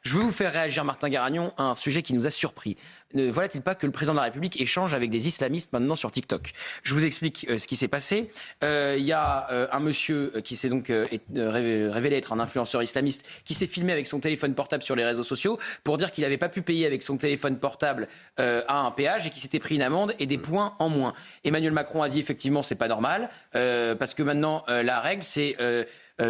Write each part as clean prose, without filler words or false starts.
Je veux vous faire réagir, Martin Garagnon, à un sujet qui nous a surpris. Ne voilà-t-il pas que le président de la République échange avec des islamistes maintenant sur TikTok? Je vous explique ce qui s'est passé. Il y a un monsieur qui s'est donc révélé être un influenceur islamiste qui s'est filmé avec son téléphone portable sur les réseaux sociaux pour dire qu'il n'avait pas pu payer avec son téléphone portable à un péage et qu'il s'était pris une amende et des points en moins. Emmanuel Macron a dit effectivement c'est pas normal parce que maintenant la règle c'est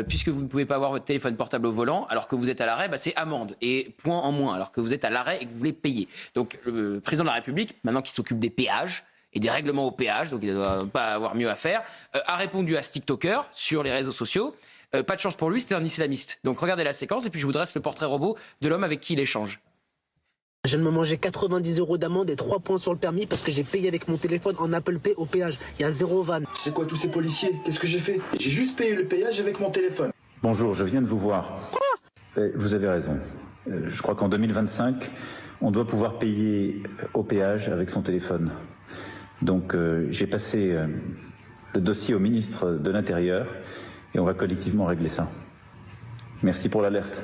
puisque vous ne pouvez pas avoir votre téléphone portable au volant alors que vous êtes à l'arrêt, c'est amende et points en moins alors que vous êtes à l'arrêt et que vous voulez payer. Donc le président de la République, maintenant qui s'occupe des péages et des règlements aux péages, donc il ne doit pas avoir mieux à faire, a répondu à ce TikToker sur les réseaux sociaux. Pas de chance pour lui, c'était un islamiste. Donc regardez la séquence et puis je vous dresse le portrait robot de l'homme avec qui il échange. Je viens de me manger 90 € d'amende et 3 points sur le permis parce que j'ai payé avec mon téléphone en Apple Pay au péage. Il y a 0 vanne. C'est quoi tous ces policiers? Qu'est-ce que j'ai fait? J'ai juste payé le péage avec mon téléphone. Bonjour, je viens de vous voir. Vous avez raison. Je crois qu'en 2025, on doit pouvoir payer au péage avec son téléphone. Donc j'ai passé le dossier au ministre de l'Intérieur et on va collectivement régler ça. Merci pour l'alerte.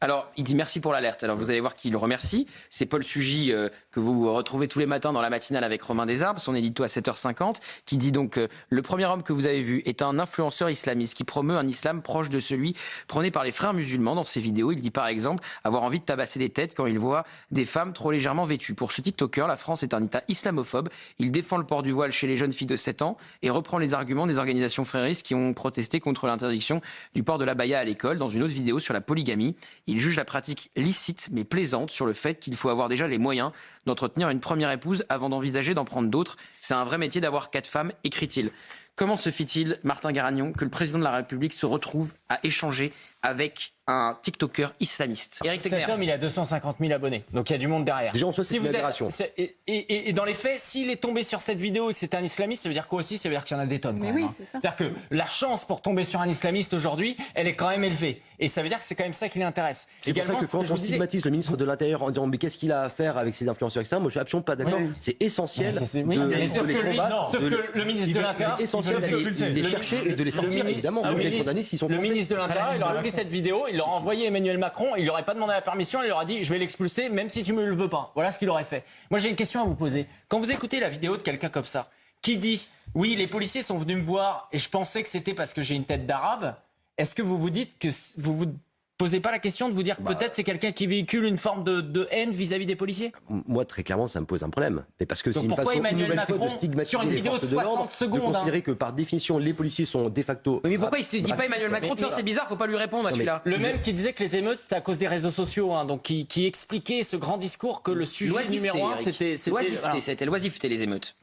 Alors, il dit merci pour l'alerte. Alors, vous allez voir qu'il le remercie. C'est Paul Sugy que vous retrouvez tous les matins dans la matinale avec Romain Desarbes, son édito à 7h50, qui dit donc le premier homme que vous avez vu est un influenceur islamiste qui promeut un islam proche de celui prôné par les frères musulmans. Dans ses vidéos, il dit par exemple avoir envie de tabasser des têtes quand il voit des femmes trop légèrement vêtues. Pour ce TikToker, la France est un État islamophobe. Il défend le port du voile chez les jeunes filles de 7 ans et reprend les arguments des organisations fréristes qui ont protesté contre l'interdiction du port de l'abaya à l'école. Dans une autre vidéo sur la polygamie, il juge la pratique licite mais plaisante sur le fait qu'il faut avoir déjà les moyens d'entretenir une première épouse avant d'envisager d'en prendre d'autres. C'est un vrai métier d'avoir 4 femmes, écrit-il. Comment se fait-il, Martin Garagnon, que le président de la République se retrouve à échanger avec un TikToker islamiste? Éric Tegner. Cet homme, il a 250 000 abonnés, donc il y a du monde derrière. Déjà, en soi, c'est une aberration. Et dans les faits, s'il est tombé sur cette vidéo et que c'est un islamiste, ça veut dire quoi aussi? Ça veut dire qu'il y en a des tonnes. Mais oui, c'est ça. C'est-à-dire que la chance pour tomber sur un islamiste aujourd'hui, elle est quand même élevée. Et ça veut dire que c'est quand même ça qui l'intéresse. C'est pour ça que quand on stigmatise le ministre de l'Intérieur en disant mais qu'est-ce qu'il a à faire avec ces influenceurs etc., moi je suis absolument pas d'accord. C'est essentiel de les combattre. Sauf que le ministre de l'Intérieur, c'est essentiel de les chercher et de les sortir évidemment. Les condamner s'ils sont le ministre de l'Intérieur, il aurait pris cette vidéo, il l'aurait envoyé à Emmanuel Macron, il n'aurait pas demandé la permission, il leur a dit je vais l'expulser même si tu me le veux pas. Voilà ce qu'il aurait fait. Moi j'ai une question à vous poser. Quand vous écoutez la vidéo de quelqu'un comme ça, qui dit oui les policiers sont venus me voir et je pensais que c'était parce que j'ai une tête d'arabe, est-ce que vous vous dites que vous posez pas la question de vous dire que peut-être c'est quelqu'un qui véhicule une forme de haine vis-à-vis des policiers? Moi, très clairement, ça me pose un problème. Mais parce que c'est une façon Emmanuel Macron, de stigmatiser sur une vidéo de 60 secondes, de considérer que par définition, les policiers sont de facto... Mais pourquoi il ne dit pas Emmanuel Macron? Tiens, c'est bizarre, faut pas lui répondre à celui-là. Le même qui disait que les émeutes, c'était à cause des réseaux sociaux, donc qui expliquait ce grand discours que le sujet numéro 1, c'était... C'était l'oisiveté, les émeutes.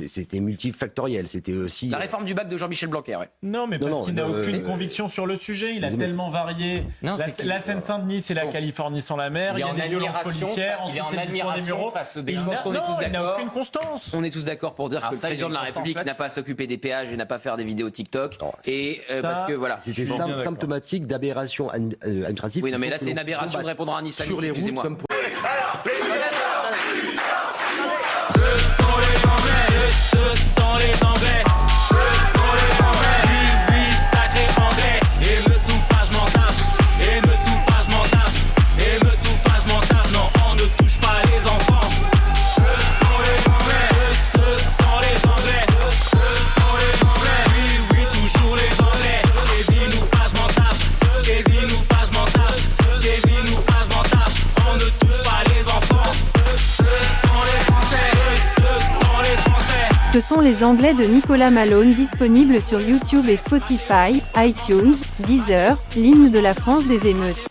C'était multifactoriel, c'était aussi... La réforme du bac de Jean-Michel Blanquer, ouais. Non, mais parce qu'il n'a aucune conviction sur le sujet. Il a tellement varié. La Seine-Saint-Denis, c'est la Californie sans la mer. Il y a des violences policières. Il est en admiration face aux il n'a aucune constance. On est tous d'accord pour dire que le président de la République n'a pas à s'occuper des péages et n'a pas à faire des vidéos TikTok. Parce que voilà. C'était symptomatique d'aberration administrative. Oui, non, mais là, c'est une aberration de répondre à un islamiste. Sur les routes, comme pour... Ce sont les Anglais. Oui, oui, sacré anglais. Et me tout pas, je m'en tape. Et me tout pas, je m'en tape. Et me tout pas, je m'en tape. Non, on ne touche pas les enfants. Ce sont les Anglais. Ce sont les Anglais. Ce sont les Anglais. Oui, oui, toujours les Anglais. Kevin ou pas, je m'en tape. Kevin ou pas, je m'en tape. Kevin ou pas, je m'en tape. On ne touche pas les enfants. Ce sont les Français. Ce sont les Français. Ce sont les Anglais de Nicolas Malone, disponibles sur YouTube et Spotify, iTunes, Deezer, l'hymne de la France des émeutes.